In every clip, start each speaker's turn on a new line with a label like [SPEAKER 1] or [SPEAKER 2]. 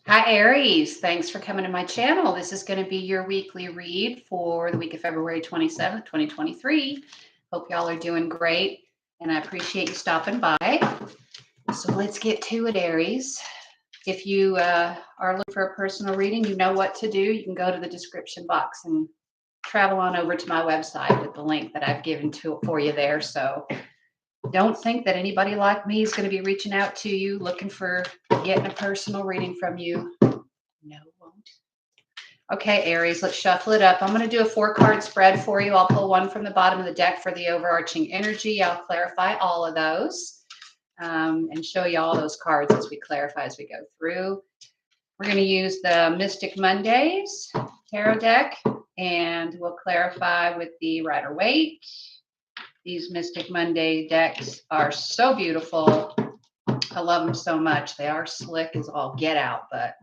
[SPEAKER 1] Hi, Aries. Thanks for coming to my channel. This is going to be your weekly read for the week of February 27th, 2023. Hope y'all are doing great, and I appreciate you stopping by. So let's get to it, Aries. If you are looking for a personal reading, you know what to do. You can go to the description box and travel on over to my website with the link that I've given to for you there. So don't think that anybody like me is going to be reaching out to you looking for getting a personal reading from you. No, won't. Okay, Aries, let's shuffle it up. I'm going to do a 4 card spread for you. I'll pull one from the bottom of the deck for the overarching energy. I'll clarify all of those and show you all those cards as we clarify as we go through. We're going to use the Mystic Mondays tarot deck, and we'll clarify with the Rider Waite. These Mystic Monday decks are so beautiful. I love them so much. They are slick as all get out, but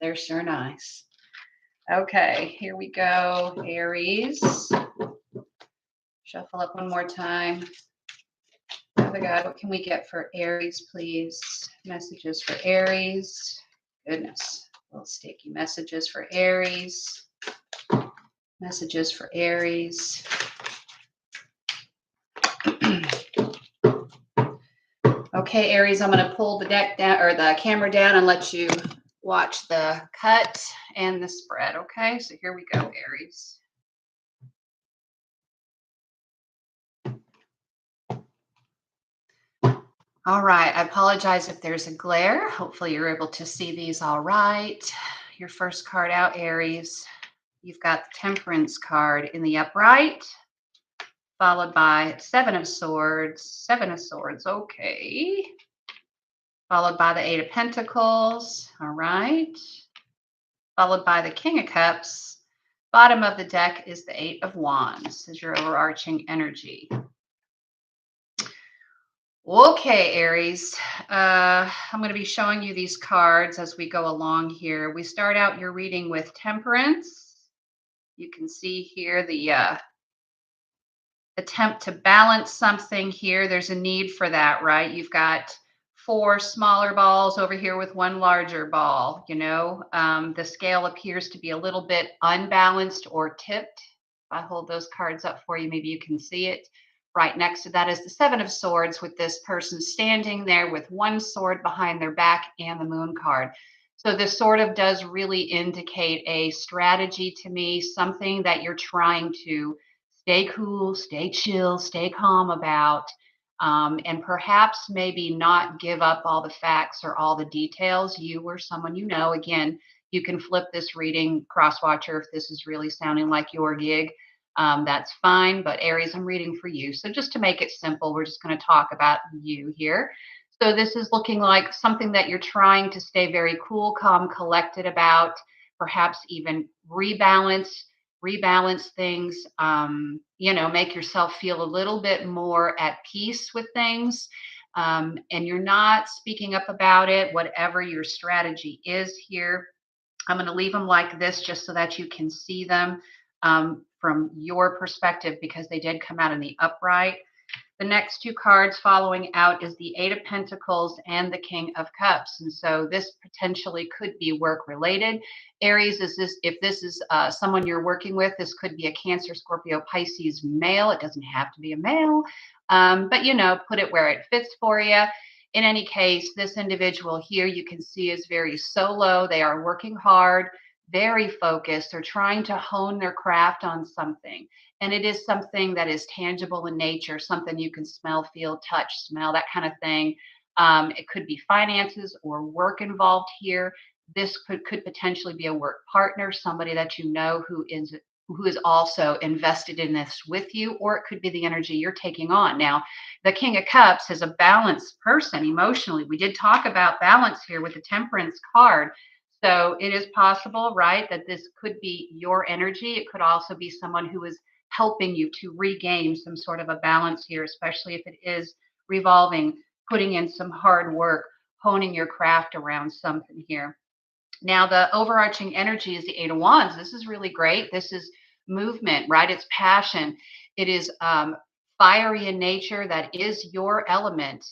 [SPEAKER 1] they're sure nice. Okay, here we go, Aries. Shuffle up one more time. Father God, what can we get for Aries, please? Messages for Aries. Goodness, little sticky messages for Aries. Messages for Aries. Okay, Aries, I'm going to pull the deck down or the camera down and let you watch the cut and the spread. Okay, so here we go, Aries. All right, I apologize if there's a glare. Hopefully you're able to see these all right. Your first card out, Aries. You've got the Temperance card in the upright, followed by Seven of Swords, okay. Followed by the Eight of Pentacles, all right. Followed by the King of Cups. Bottom of the deck is the Eight of Wands. This is your overarching energy. Okay, Aries, I'm going to be showing you these cards as we go along here. We start out your reading with Temperance. You can see here the attempt to balance something here. There's a need for that, right? You've got 4 smaller balls over here with 1 larger ball. You know, the scale appears to be a little bit unbalanced or tipped. If I hold those cards up for you, maybe you can see it. Right next to that is the Seven of Swords with this person standing there with 1 sword behind their back and the Moon card. So this sort of does really indicate a strategy to me, something that you're trying to stay cool, stay chill, stay calm about, and perhaps maybe not give up all the facts or all the details. You or someone you know, again, you can flip this reading, cross-watcher, if this is really sounding like your gig. That's fine, but Aries, I'm reading for you. So just to make it simple, we're just going to talk about you here. So this is looking like something that you're trying to stay very cool, calm, collected about, perhaps even rebalance things, make yourself feel a little bit more at peace with things. And you're not speaking up about it, whatever your strategy is here. I'm going to leave them like this just so that you can see them from your perspective because they did come out in the upright. The next 2 cards following out is the Eight of Pentacles and the King of Cups. And so this potentially could be work related. Aries, if this is someone you're working with, this could be a Cancer, Scorpio, Pisces male. It doesn't have to be a male, but put it where it fits for you. In any case, this individual here you can see is very solo. They are working hard, very focused. They're trying to hone their craft on something. And it is something that is tangible in nature, something you can smell, feel, touch, smell, that kind of thing. It could be finances or work involved here. This could potentially be a work partner, somebody that you know who is also invested in this with you, or it could be the energy you're taking on. Now, the King of Cups is a balanced person emotionally. We did talk about balance here with the Temperance card. So it is possible, right, that this could be your energy. It could also be someone who is helping you to regain some sort of a balance here, especially if it is revolving, putting in some hard work, honing your craft around something here. Now, the overarching energy is the Eight of Wands. This is really great. This is movement, right? It's passion. It is fiery in nature. That is your element,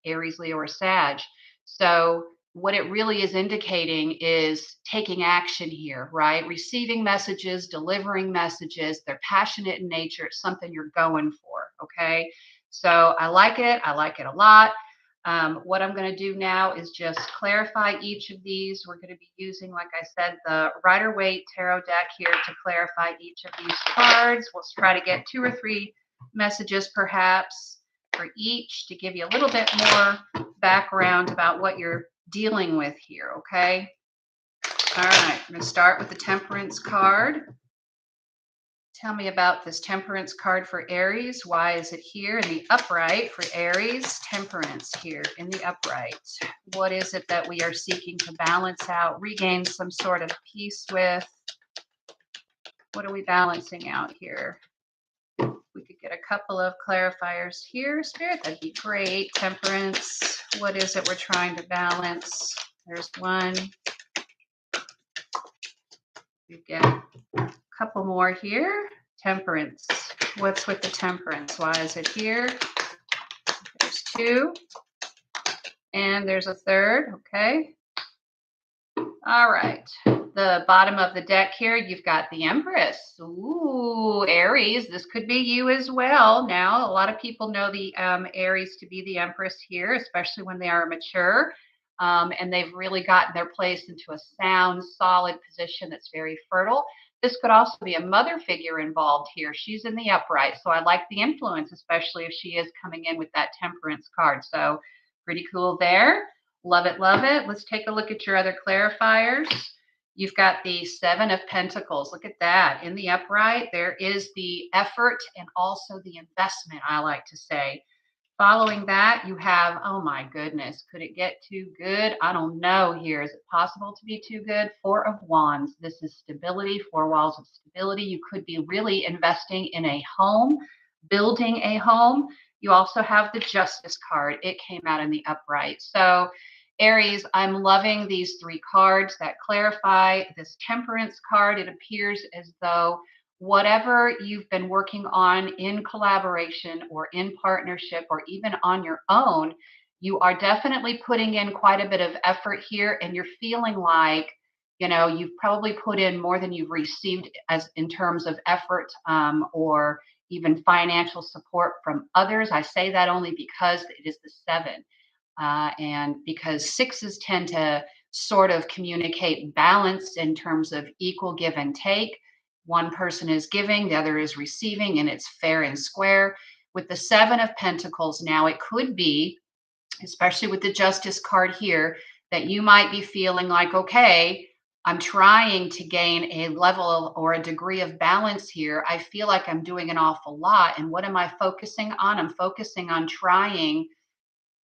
[SPEAKER 1] Aries, Leo, or Sag. So what it really is indicating is taking action here, right? Receiving messages, delivering messages. They're passionate in nature. It's something you're going for. Okay. So I like it. I like it a lot. What I'm going to do now is just clarify each of these. We're going to be using, like I said, the Rider-Waite Tarot deck here to clarify each of these cards. We'll try to get 2 or 3 messages perhaps for each to give you a little bit more background about what you're dealing with here, okay? All right, I'm going to start with the Temperance card. Tell me about this Temperance card for Aries. Why is it here in the upright for Aries? Temperance here in the upright. What is it that we are seeking to balance out, regain some sort of peace with? What are we balancing out here? We could get a couple of clarifiers here, Spirit. That'd be great. Temperance. What is it we're trying to balance? There's one. We get a couple more here. Temperance. What's with the Temperance? Why is it here? There's 2. And there's a 3rd. Okay. All right. The bottom of the deck here, you've got the Empress. Ooh, Aries. This could be you as well. Now, a lot of people know the Aries to be the Empress here, especially when they are mature. And they've really gotten their place into a sound, solid position that's very fertile. This could also be a mother figure involved here. She's in the upright. So I like the influence, especially if she is coming in with that Temperance card. So pretty cool there. Love it, love it. Let's take a look at your other clarifiers. You've got the 7 of Pentacles. Look at that. In the upright, there is the effort and also the investment, I like to say. Following that, you have, oh my goodness, could it get too good? I don't know here. Is it possible to be too good? 4 of Wands. This is stability, 4 walls of stability. You could be really investing in a home, building a home. You also have the Justice card. It came out in the upright. So Aries, I'm loving these 3 cards that clarify this Temperance card. It appears as though whatever you've been working on in collaboration or in partnership or even on your own, you are definitely putting in quite a bit of effort here, and you're feeling like, you've probably put in more than you've received as in terms of effort, or even financial support from others. I say that only because it is the 7. And because 6s tend to sort of communicate balance in terms of equal give and take. One person is giving, the other is receiving, and it's fair and square. With the 7 of Pentacles now, it could be, especially with the Justice card here, that you might be feeling like, okay, I'm trying to gain a level or a degree of balance here. I feel like I'm doing an awful lot. And what am I focusing on? I'm focusing on trying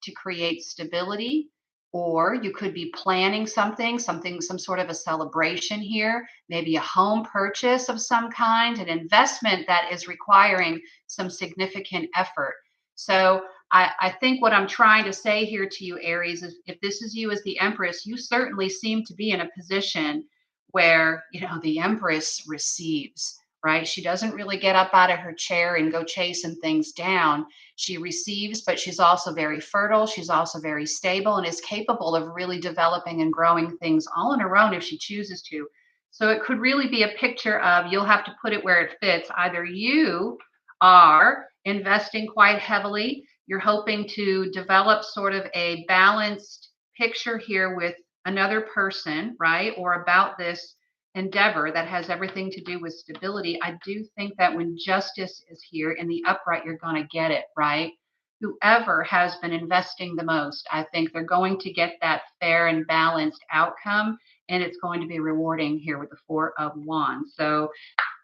[SPEAKER 1] to create stability, or you could be planning something, some sort of a celebration here, maybe a home purchase of some kind, an investment that is requiring some significant effort. So I think what I'm trying to say here to you, Aries, is if this is you as the Empress, you certainly seem to be in a position where, the Empress receives, right? She doesn't really get up out of her chair and go chasing things down. She receives, but she's also very fertile. She's also very stable and is capable of really developing and growing things all on her own if she chooses to. So it could really be a picture of, you'll have to put it where it fits. Either you are investing quite heavily, you're hoping to develop sort of a balanced picture here with another person, right? Or about this endeavor that has everything to do with stability. I do think that when Justice is here in the upright, you're going to get it, right? Whoever has been investing the most, I think they're going to get that fair and balanced outcome, and it's going to be rewarding here with the 4 of Wands. So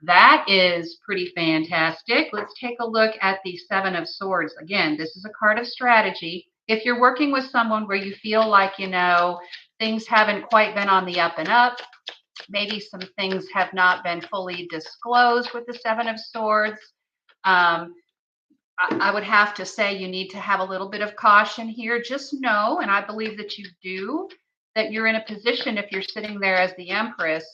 [SPEAKER 1] that is pretty fantastic. Let's take a look at the 7 of Swords. Again, this is a card of strategy. If you're working with someone where you feel like, things haven't quite been on the up and up, maybe some things have not been fully disclosed with the 7 of Swords. I would have to say you need to have a little bit of caution here. Just know, and I believe that you do, that you're in a position, if you're sitting there as the Empress,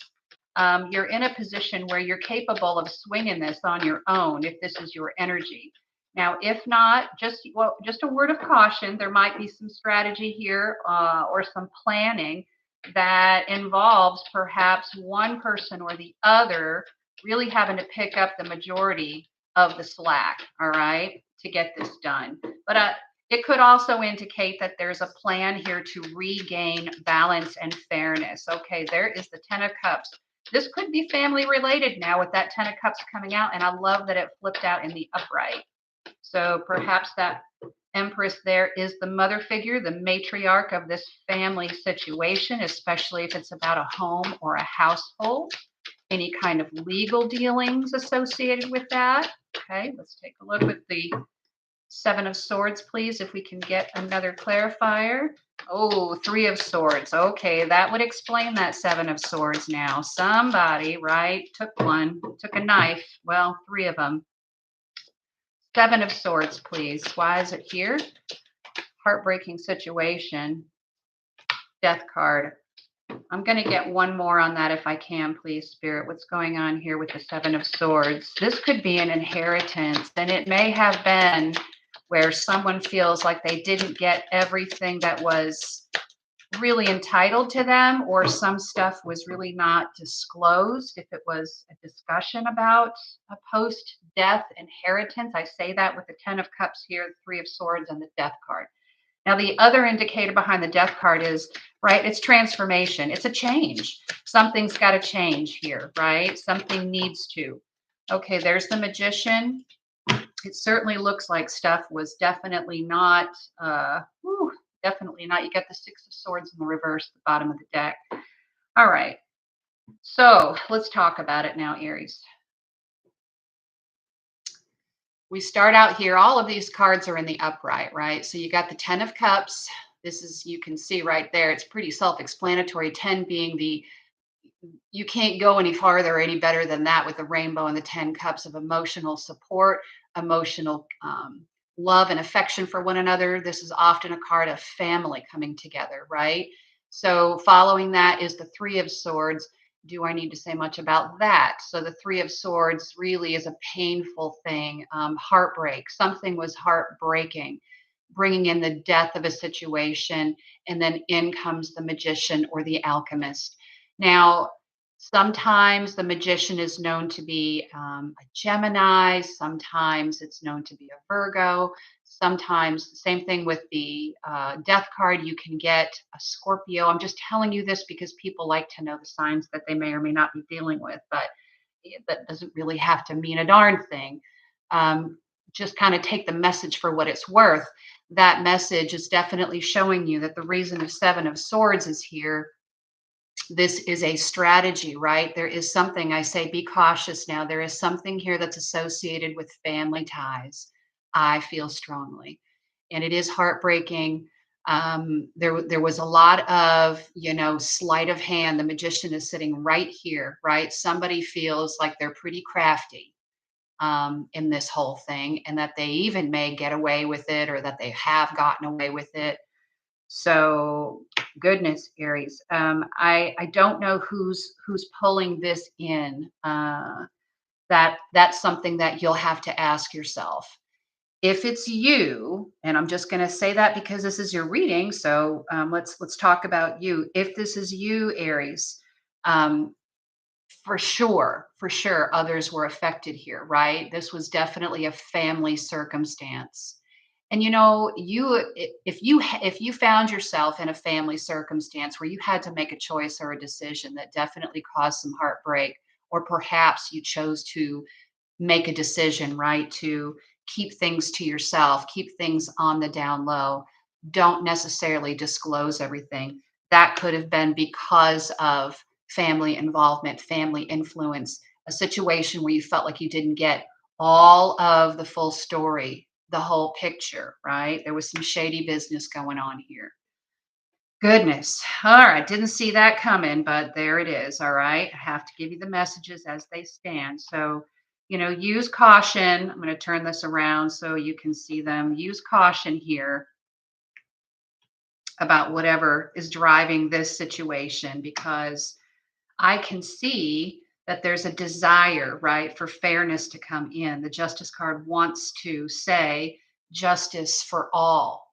[SPEAKER 1] you're in a position where you're capable of swinging this on your own if this is your energy. Now, if not, just a word of caution. There might be some strategy here or some planning that involves perhaps one person or the other really having to pick up the majority of the slack. All right, to get this done. But it could also indicate that there's a plan here to regain balance and fairness. Okay, there is the Ten of Cups. This could be family related now with that Ten of Cups coming out, and I love that it flipped out in the upright. So perhaps that Empress there is the mother figure, the matriarch of this family situation, especially if it's about a home or a household, any kind of legal dealings associated with that. Okay, let's take a look with the Seven of Swords, please, if we can get another clarifier. Oh, Three of Swords. Okay, that would explain that Seven of Swords now. Somebody, right, took a knife. Well, three of them. Seven of Swords, please. Why is it here? Heartbreaking situation. Death card. I'm going to get one more on that if I can, please, Spirit. What's going on here with the Seven of Swords? This could be an inheritance, and it may have been where someone feels like they didn't get everything that was really entitled to them, or some stuff was really not disclosed. If it was a discussion about a post-death inheritance, I say that with the Ten of Cups here, the Three of Swords, and the Death card. Now, the other indicator behind the Death card is, right, it's transformation. It's a change. Something's got to change here, right? Something needs to. Okay, there's the Magician. It certainly looks like stuff was definitely not, definitely not. You got the Six of Swords in the reverse, the bottom of the deck. All right. So let's talk about it now, Aries. We start out here. All of these cards are in the upright, right? So you got the Ten of Cups. This is, you can see right there, it's pretty self-explanatory. 10 being you can't go any farther or any better than that with the rainbow and the 10 cups of emotional support, emotional love and affection for one another. This is often a card of family coming together, right? So following that is the Three of Swords. Do I need to say much about that? So the Three of Swords really is a painful thing, heartbreak. Something was heartbreaking, bringing in the death of a situation, and then in comes the Magician or the Alchemist. Now, sometimes the Magician is known to be a Gemini. Sometimes it's known to be a Virgo. Sometimes, same thing with the Death card, you can get a Scorpio. I'm just telling you this because people like to know the signs that they may or may not be dealing with, but that doesn't really have to mean a darn thing. Just kind of take the message for what it's worth. That message is definitely showing you that the reason of Seven of Swords is here. This is a strategy, right? There is something, I say, be cautious now. There is something here that's associated with family ties. I feel strongly. And it is heartbreaking. There was a lot of, sleight of hand. The Magician is sitting right here, right? Somebody feels like they're pretty crafty in this whole thing, and that they even may get away with it, or that they have gotten away with it. So goodness, Aries. I don't know who's pulling this in. That's something that you'll have to ask yourself. If it's you, and I'm just going to say that because this is your reading, so let's talk about you. If this is you, Aries, um, for sure, others were affected here, right? This was definitely a family circumstance. And if you found yourself in a family circumstance where you had to make a choice or a decision that definitely caused some heartbreak, or perhaps you chose to make a decision, right, to keep things to yourself, keep things on the down low, don't necessarily disclose everything. That could have been because of family involvement, family influence, a situation where you felt like you didn't get all of the full story, the whole picture, right? There was some shady business going on here. Goodness. All right. Didn't see that coming, but there it is. All right. I have to give you the messages as they stand. So, use caution. I'm going to turn this around so you can see them. Use caution here about whatever is driving this situation, because I can see that there's a desire, right, for fairness to come in. The Justice card wants to say justice for all,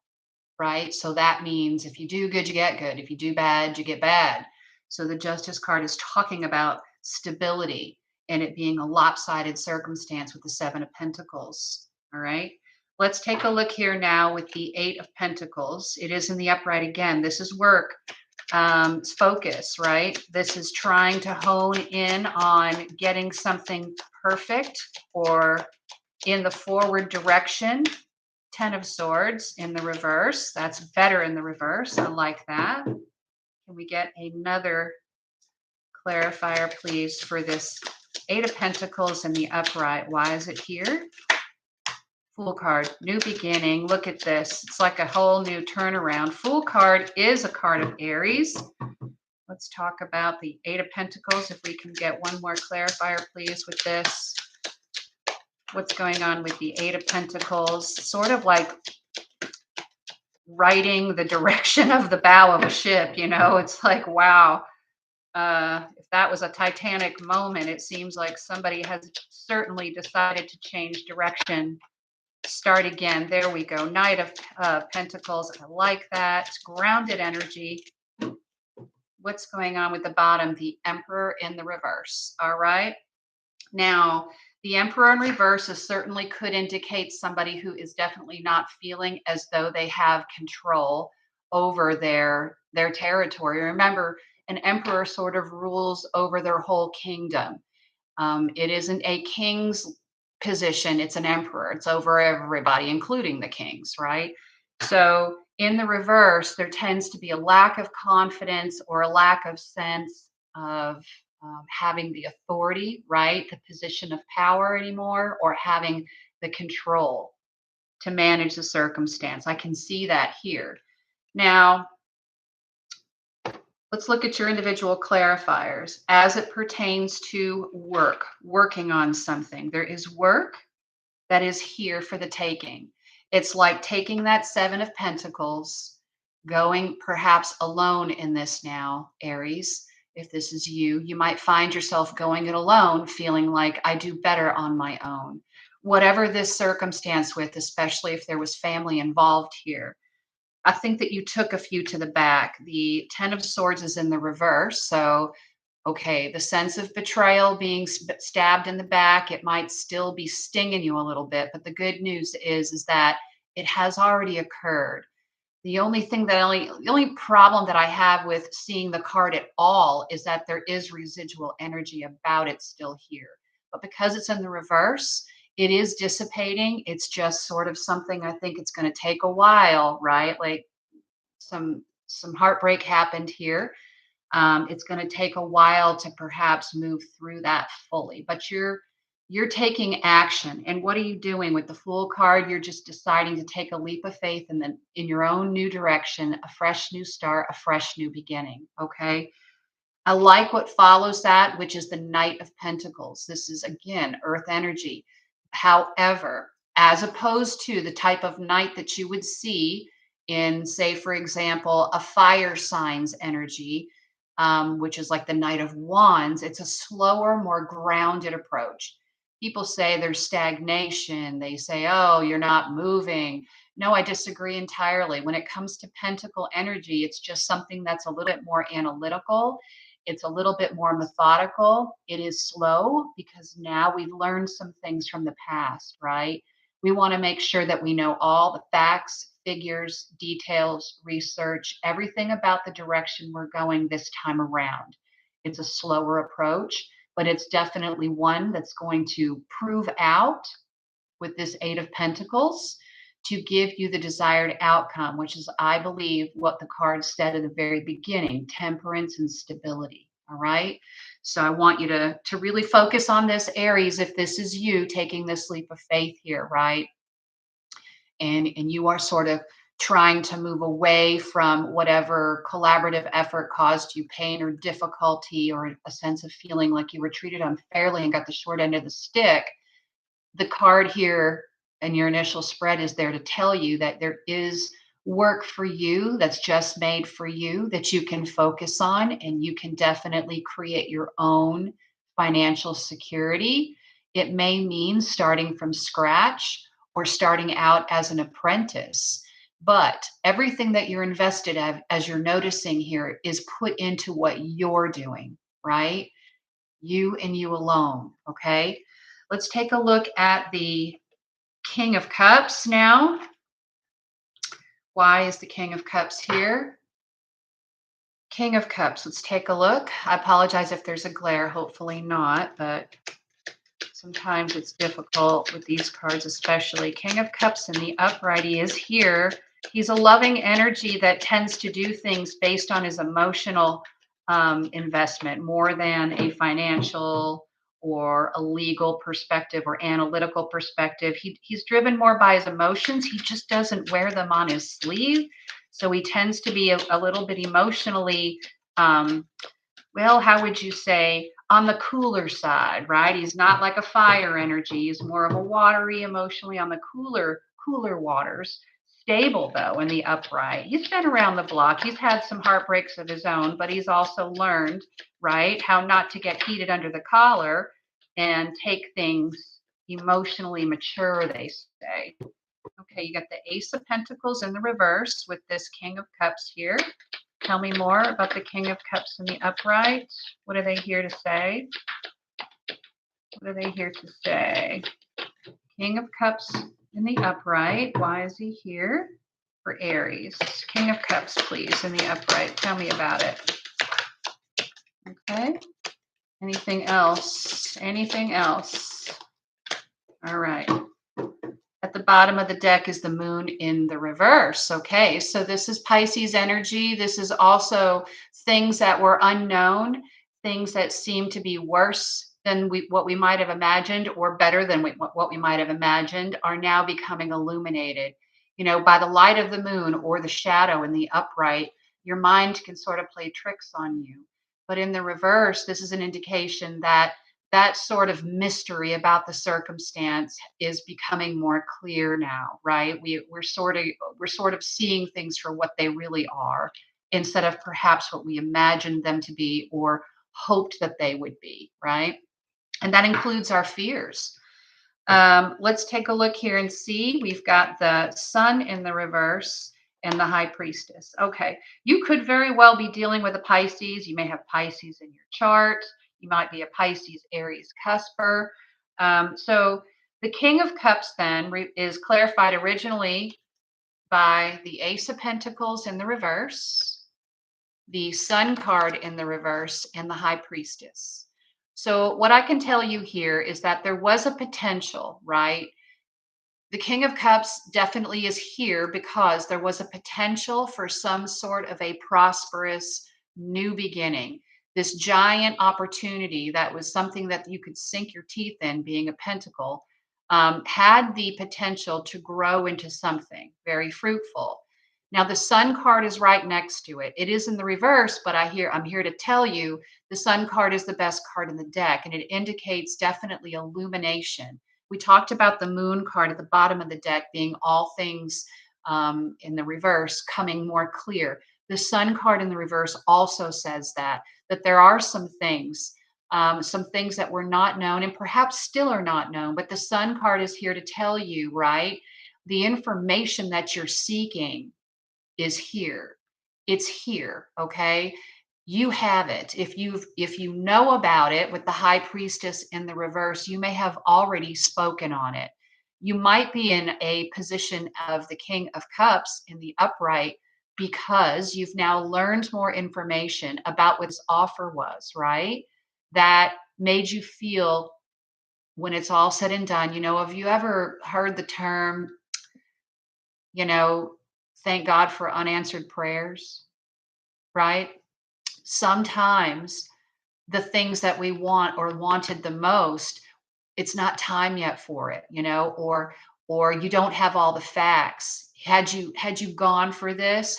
[SPEAKER 1] right? So that means if you do good, you get good. If you do bad, you get bad. So the Justice card is talking about stability and it being a lopsided circumstance with the Seven of Pentacles. All right. Let's take a look here now with the Eight of Pentacles. It is in the upright again. This is work. It's focus, right? This is trying to hone in on getting something perfect or in the forward direction. Ten of Swords in the reverse. That's better in the reverse. I like that. Can we get another clarifier, please, for this Eight of Pentacles in the upright? Why is it here? Fool card, new beginning. Look at this. It's like a whole new turnaround. Fool card is a card of Aries. Let's talk about the Eight of Pentacles. If we can get one more clarifier, please, with this. What's going on with the Eight of Pentacles? Sort of like writing the direction of the bow of a ship, you know? It's like, wow. If that was a Titanic moment, it seems like somebody has certainly decided to change direction. Start again. There we go. Knight of Pentacles. I like that. Grounded energy. What's going on with the bottom? The Emperor in the reverse. All right. Now, the Emperor in reverse is certainly could indicate somebody who is definitely not feeling as though they have control over their territory. Remember, an emperor sort of rules over their whole kingdom. It isn't a king's position, it's an emperor. It's over everybody, including the kings, right? So in the reverse, there tends to be a lack of confidence or a lack of sense of having the authority, right? The position of power anymore, or having the control to manage the circumstance. I can see that here. Now, let's look at your individual clarifiers as it pertains to work, working on something. There is work that is here for the taking. It's like taking that Seven of Pentacles, going perhaps alone in this now, Aries. If this is you, you might find yourself going it alone, feeling like I do better on my own. Whatever this circumstance with, especially if there was family involved here. I think that you took a few to the back. The Ten of Swords is in the reverse. So, okay, the sense of betrayal, being stabbed in the back, it might still be stinging you a little bit. But the good news is that it has already occurred. The only problem that I have with seeing the card at all is that there is residual energy about it still here. But because it's in the reverse, it is dissipating. It's just sort of something I think it's going to take a while, right? Like some heartbreak happened here. It's going to take a while to perhaps move through that fully, but you're taking action. And what are you doing with the Fool card? You're just deciding to take a leap of faith and then in your own new direction, a fresh new start, a fresh new beginning. Okay. I like what follows that, which is the Knight of Pentacles. This is again earth energy. However, as opposed to the type of knight that you would see in, say, for example, a fire signs energy, which is like the Knight of Wands, it's a slower, more grounded approach. People say there's stagnation. They say, oh, you're not moving. No, I disagree entirely. When it comes to pentacle energy, it's just something that's a little bit more analytical. It's a little bit more methodical. It is slow because now we've learned some things from the past, right? We want to make sure that we know all the facts, figures, details, research, everything about the direction we're going this time around. It's a slower approach, but it's definitely one that's going to prove out with this Eight of Pentacles to give you the desired outcome, which is, I believe, what the card said at the very beginning, temperance and stability. All right. So I want you to really focus on this, Aries, if this is you taking this leap of faith here, right? And you are sort of trying to move away from whatever collaborative effort caused you pain or difficulty or a sense of feeling like you were treated unfairly and got the short end of the stick. The card here and your initial spread is there to tell you that there is work for you that's just made for you that you can focus on, and you can definitely create your own financial security. It may mean starting from scratch or starting out as an apprentice. But everything that you're invested as you're noticing here, is put into what you're doing, right? You and you alone. Okay. Let's take a look at the King of Cups now. Why is the King of Cups here? King of Cups. Let's take a look. I apologize if there's a glare. Hopefully not, but sometimes it's difficult with these cards, especially. King of Cups in the upright. He is here. He's a loving energy that tends to do things based on his emotional investment more than a financial or a legal perspective or analytical perspective. He's driven more by his emotions. He just doesn't wear them on his sleeve. So he tends to be a little bit emotionally, well, how would you say, on the cooler side, right? He's not like a fire energy. He's more of a watery, emotionally on the cooler waters. Stable though in the upright. He's been around the block. He's had some heartbreaks of his own, but he's also learned, right, how not to get heated under the collar and take things emotionally mature, they say. Okay, you got the Ace of Pentacles in the reverse with this King of Cups here. Tell me more about the King of Cups in the upright. What are they here to say? What are they here to say? King of Cups in the upright. Why is he here? For Aries. King of Cups, please, in the upright. Tell me about it. Okay. Anything else? Anything else? All right. At the bottom of the deck is the moon in the reverse. Okay, so this is Pisces energy. This is also things that were unknown, things that seem to be worse than what we might have imagined, or better than what we might have imagined, are now becoming illuminated. You know, by the light of the moon or the shadow in the upright, your mind can sort of play tricks on you. But in the reverse, this is an indication that that sort of mystery about the circumstance is becoming more clear now, right? We're sort of seeing things for what they really are, instead of perhaps what we imagined them to be or hoped that they would be, right? And that includes our fears. Let's take a look here and see. We've got the Sun in the reverse and the High Priestess. Okay, you could very well be dealing with a Pisces. You may have Pisces in your chart. You might be a Pisces Aries cusper. So the King of Cups then is clarified originally by the Ace of Pentacles in the reverse, the Sun card in the reverse, and the High Priestess. So what I can tell you here is that there was a potential, right? The King of Cups definitely is here because there was a potential for some sort of a prosperous new beginning. This giant opportunity that was something that you could sink your teeth in, being a pentacle, had the potential to grow into something very fruitful. Now, the Sun card is right next to it. It is in the reverse, but I'm here to tell you the Sun card is the best card in the deck, and it indicates definitely illumination. We talked about the Moon card at the bottom of the deck being all things in the reverse coming more clear. The Sun card in the reverse also says that there are some things that were not known and perhaps still are not known. But the Sun card is here to tell you, right? The information that you're seeking is here. It's here, okay? You have it. If you know about it with the High Priestess in the reverse, you may have already spoken on it. You might be in a position of the King of Cups in the upright because you've now learned more information about what this offer was, right? That made you feel, when it's all said and done, have you ever heard the term, you know, thank God for unanswered prayers, right? Sometimes the things that we want or wanted the most, it's not time yet for it, or you don't have all the facts. Had you gone for this,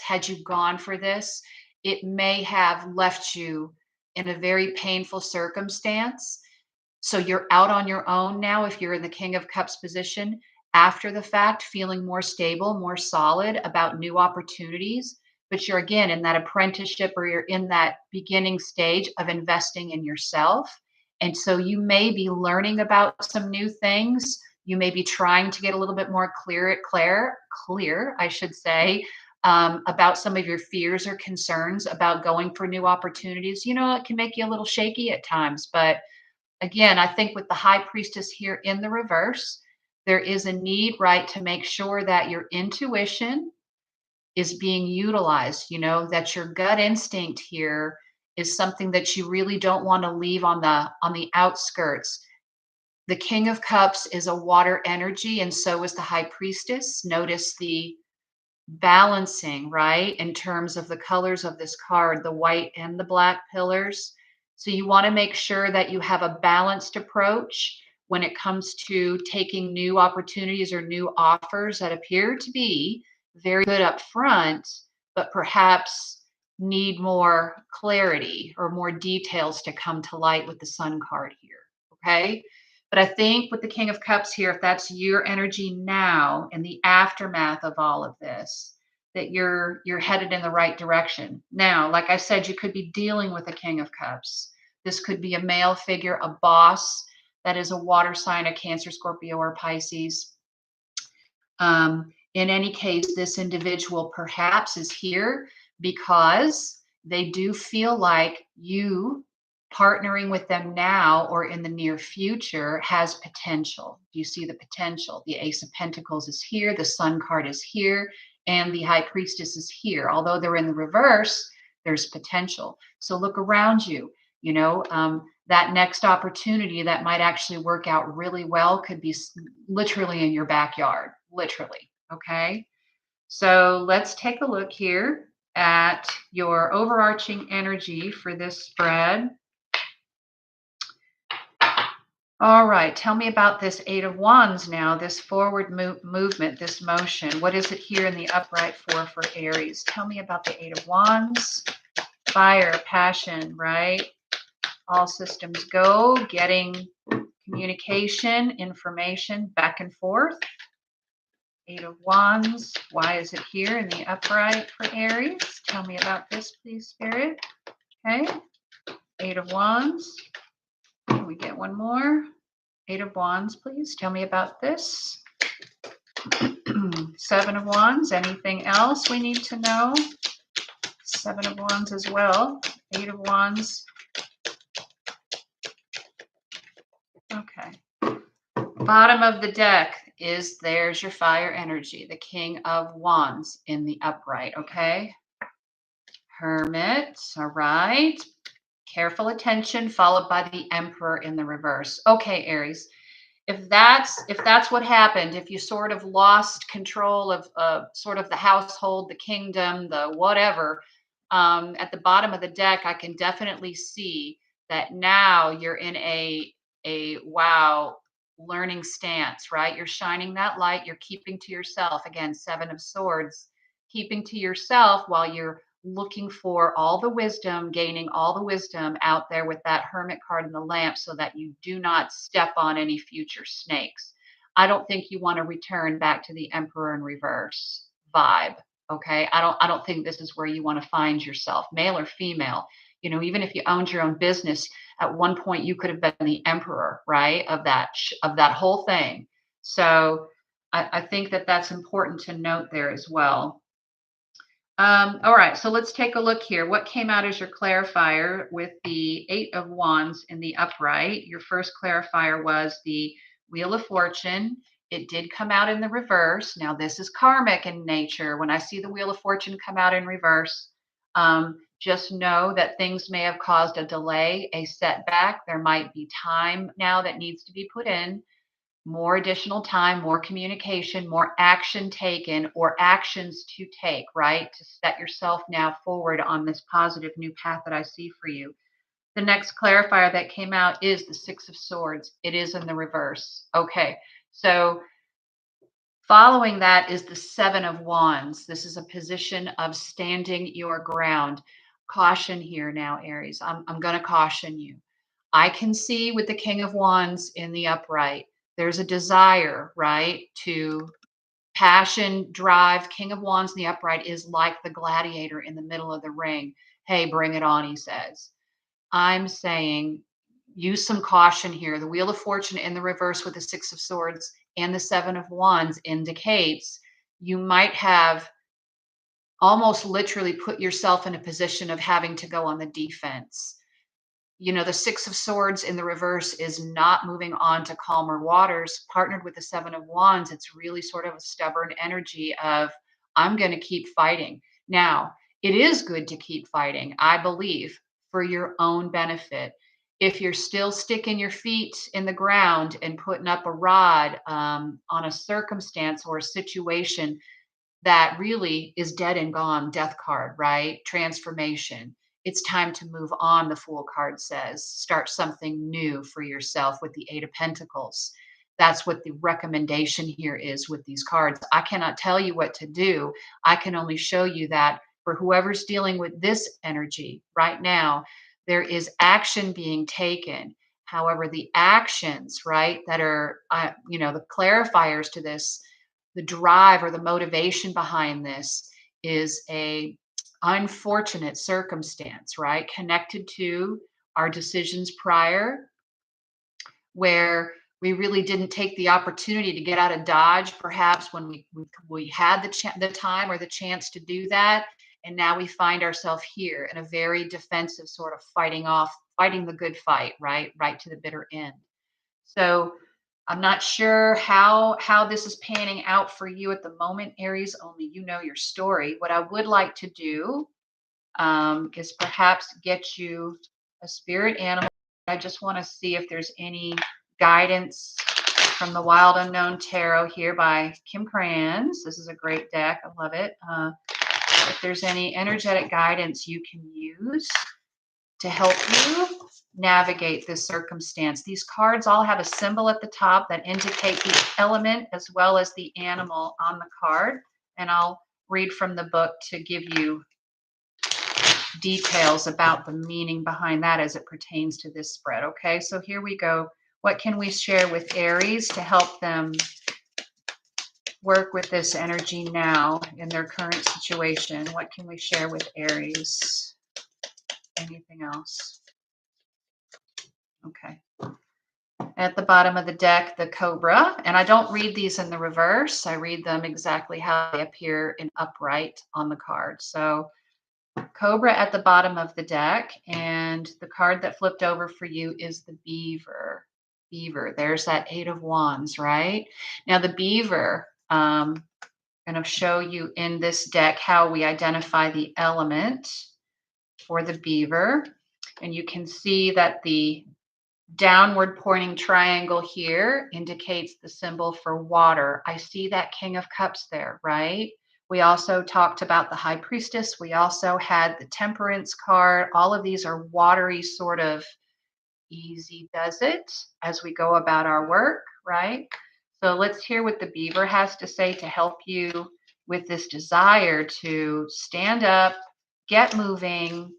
[SPEAKER 1] it may have left you in a very painful circumstance. So you're out on your own now if you're in the King of Cups position, after the fact, feeling more stable, more solid about new opportunities. But you're again in that apprenticeship, or you're in that beginning stage of investing in yourself. And so you may be learning about some new things. You may be trying to get a little bit more clear, I should say, about some of your fears or concerns about going for new opportunities. It can make you a little shaky at times, but again, I think with the high priestess here in the reverse, there is a need, right, to make sure that your intuition is being utilized, that your gut instinct here is something that you really don't want to leave on the outskirts. The King of Cups is a water energy, and so is the high priestess. Notice the balancing, right, in terms of the colors of this card, the white and the black pillars. So you want to make sure that you have a balanced approach when it comes to taking new opportunities or new offers that appear to be very good up front, but perhaps need more clarity or more details to come to light with the Sun card here. Okay. But I think with the King of Cups here, if that's your energy now in the aftermath of all of this, that you're headed in the right direction. Now, like I said, you could be dealing with a King of Cups. This could be a male figure, a boss that is a water sign, a Cancer, Scorpio, or Pisces. In any case, this individual perhaps is here because they do feel like you partnering with them now or in the near future has potential. Do you see the potential? The Ace of Pentacles is here, the Sun card is here, and the High Priestess is here. Although they're in the reverse, there's potential. So look around you. That next opportunity that might actually work out really well could be literally in your backyard, literally. Okay. So let's take a look here at your overarching energy for this spread. All right. Tell me about this Eight of Wands now, this forward movement, this motion. What is it here in the upright for Aries? Tell me about the Eight of Wands. Fire, passion, right? All systems go, getting communication, information back and forth. Eight of Wands. Why is it here in the upright for Aries? Tell me about this, please, Spirit. Okay. Eight of Wands. Can we get one more? Eight of Wands, please. Tell me about this. Seven of Wands. Anything else we need to know? Seven of Wands as well. Eight of Wands. Okay. Bottom of the deck is there's your fire energy, the King of Wands in the upright, okay? Hermit, all right. Careful attention, followed by the Emperor in the reverse. Okay, Aries, if that's what happened, if you sort of lost control of sort of the household, the kingdom, the whatever, at the bottom of the deck, I can definitely see that now you're in a wow learning stance, right? You're shining that light, you're keeping to yourself. Again, Seven of Swords, keeping to yourself while you're looking for all the wisdom, gaining all the wisdom out there with that Hermit card in the lamp so that you do not step on any future snakes. I don't think you want to return back to the Emperor in reverse vibe. Okay. I don't think this is where you want to find yourself, male or female. Even if you owned your own business, at one point you could have been the emperor, right, of that whole thing. So I think that that's important to note there as well. All right, so let's take a look here. What came out as your clarifier with the Eight of Wands in the upright? Your first clarifier was the Wheel of Fortune. It did come out in the reverse. Now, this is karmic in nature. When I see the Wheel of Fortune come out in reverse, just know that things may have caused a delay, a setback. There might be time now that needs to be put in, more additional time, more communication, more action taken or actions to take, right? To set yourself now forward on this positive new path that I see for you. The next clarifier that came out is the Six of Swords. It is in the reverse. Okay, so following that is the Seven of Wands. This is a position of standing your ground. Caution here now, Aries. I'm going to caution you. I can see with the King of Wands in the upright, there's a desire, right, to passion, drive. King of Wands in the upright is like the gladiator in the middle of the ring. Hey, bring it on, he says. I'm saying use some caution here. The Wheel of Fortune in the reverse with the Six of Swords and the Seven of Wands indicates you might have almost literally put yourself in a position of having to go on the defense. The Six of Swords in the reverse is not moving on to calmer waters. Partnered with the Seven of Wands, it's really sort of a stubborn energy of, I'm going to keep fighting. Now, it is good to keep fighting, I believe, for your own benefit. If you're still sticking your feet in the ground and putting up a rod on a circumstance or a situation that really is dead and gone, death card, right? Transformation. It's time to move on, the Fool card says. Start something new for yourself with the Eight of Pentacles. That's what the recommendation here is with these cards. I cannot tell you what to do. I can only show you that for whoever's dealing with this energy right now, there is action being taken. However, the actions, right, that are, the clarifiers to this, the drive or the motivation behind this is a unfortunate circumstance, right? Connected to our decisions prior, where we really didn't take the opportunity to get out of Dodge, perhaps when we had the time or the chance to do that. And now we find ourselves here in a very defensive sort of fighting the good fight, right to the bitter end. So I'm not sure how this is panning out for you at the moment, Aries. Only you know your story. What I would like to do is perhaps get you a spirit animal. I just want to see if there's any guidance from the Wild Unknown Tarot here by Kim Kranz. This is a great deck. I love it. If there's any energetic guidance you can use to help you navigate this circumstance. These cards all have a symbol at the top that indicate the element as well as the animal on the card. And I'll read from the book to give you details about the meaning behind that as it pertains to this spread. Okay, so here we go. What can we share with Aries to help them work with this energy now in their current situation? What can we share with Aries? Anything else? Okay. At the bottom of the deck, the Cobra. And I don't read these in the reverse. I read them exactly how they appear in upright on the card. So Cobra at the bottom of the deck. And the card that flipped over for you is the Beaver. Beaver. There's that Eight of Wands, right? Now the Beaver, I'm going to show you in this deck how we identify the element for the Beaver. And you can see that the downward pointing triangle here indicates the symbol for water. I see that King of Cups there, right? We also talked about the High Priestess. We also had the Temperance card. All of these are watery, sort of easy does it as we go about our work, right? So let's hear what the Beaver has to say to help you with this desire to stand up, get moving.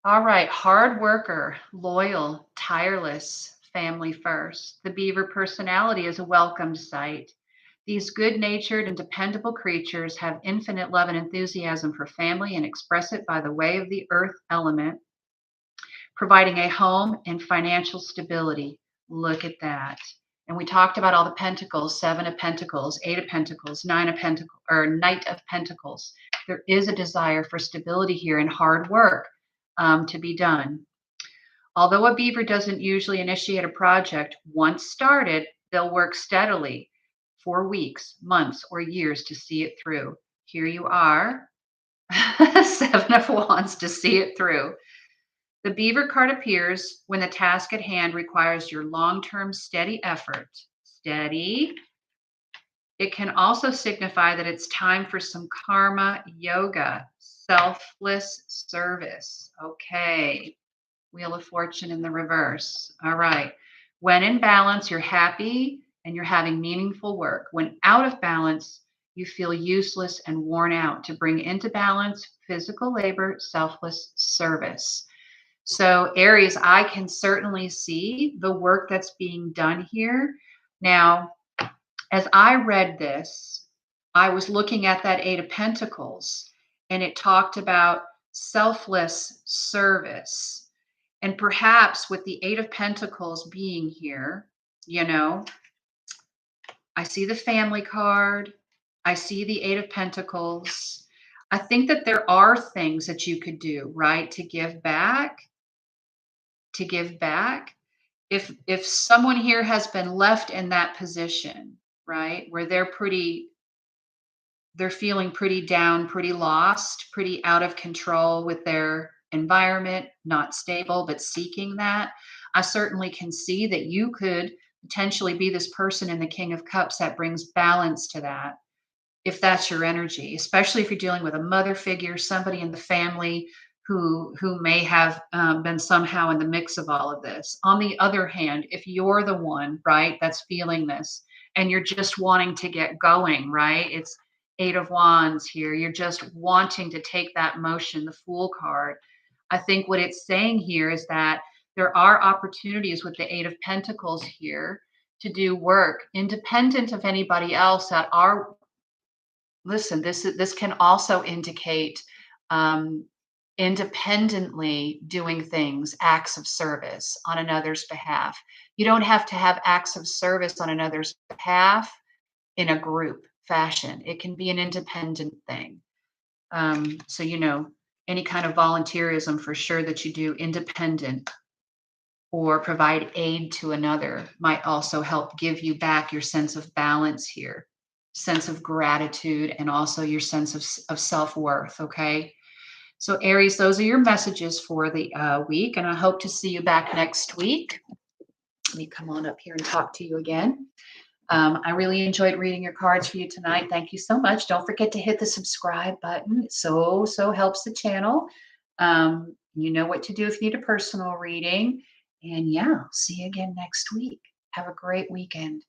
[SPEAKER 1] All right, hard worker, loyal, tireless, family first. The Beaver personality is a welcome sight. These good-natured and dependable creatures have infinite love and enthusiasm for family and express it by the way of the earth element, providing a home and financial stability. Look at that. And we talked about all the pentacles, Seven of Pentacles, Eight of Pentacles, Nine of Pentacles, or Knight of Pentacles. There is a desire for stability here and hard work to be done. Although a Beaver doesn't usually initiate a project, once started, they'll work steadily for weeks, months, or years to see it through. Here you are, Seven of Wands to see it through. The Beaver card appears when the task at hand requires your long-term steady effort. Steady. It can also signify that it's time for some karma yoga, selfless service. Okay. Wheel of Fortune in the reverse. All right. When in balance, you're happy and you're having meaningful work. When out of balance, you feel useless and worn out. To bring into balance, physical labor, selfless service. So Aries, I can certainly see the work that's being done here. Now, as I read this, I was looking at that Eight of Pentacles, and it talked about selfless service. And perhaps with the Eight of Pentacles being here, you know, I see the family card. I see the Eight of Pentacles. I think that there are things that you could do, right, to give back, to give back. If someone here has been left in that position, right, where they're feeling pretty down, pretty lost, pretty out of control with their environment, not stable, but seeking that. I certainly can see that you could potentially be this person in the King of Cups that brings balance to that, if that's your energy, especially if you're dealing with a mother figure, somebody in the family who may have been somehow in the mix of all of this. On the other hand, if you're the one, right, that's feeling this and you're just wanting to get going, right? It's Eight of Wands here. You're just wanting to take that motion, the Fool card. I think what it's saying here is that there are opportunities with the Eight of Pentacles here to do work independent of anybody else that are, listen, this can also indicate um, independently doing things, acts of service on another's behalf. You don't have to have acts of service on another's behalf in a group fashion. It can be an independent thing. So, any kind of volunteerism for sure that you do independent or provide aid to another might also help give you back your sense of balance here, sense of gratitude, and also your sense of self-worth. Okay. So, Aries, those are your messages for the week, and I hope to see you back next week. Let me come on up here and talk to you again. I really enjoyed reading your cards for you tonight. Thank you so much. Don't forget to hit the subscribe button. It so helps the channel. You know what to do if you need a personal reading. And yeah, see you again next week. Have a great weekend.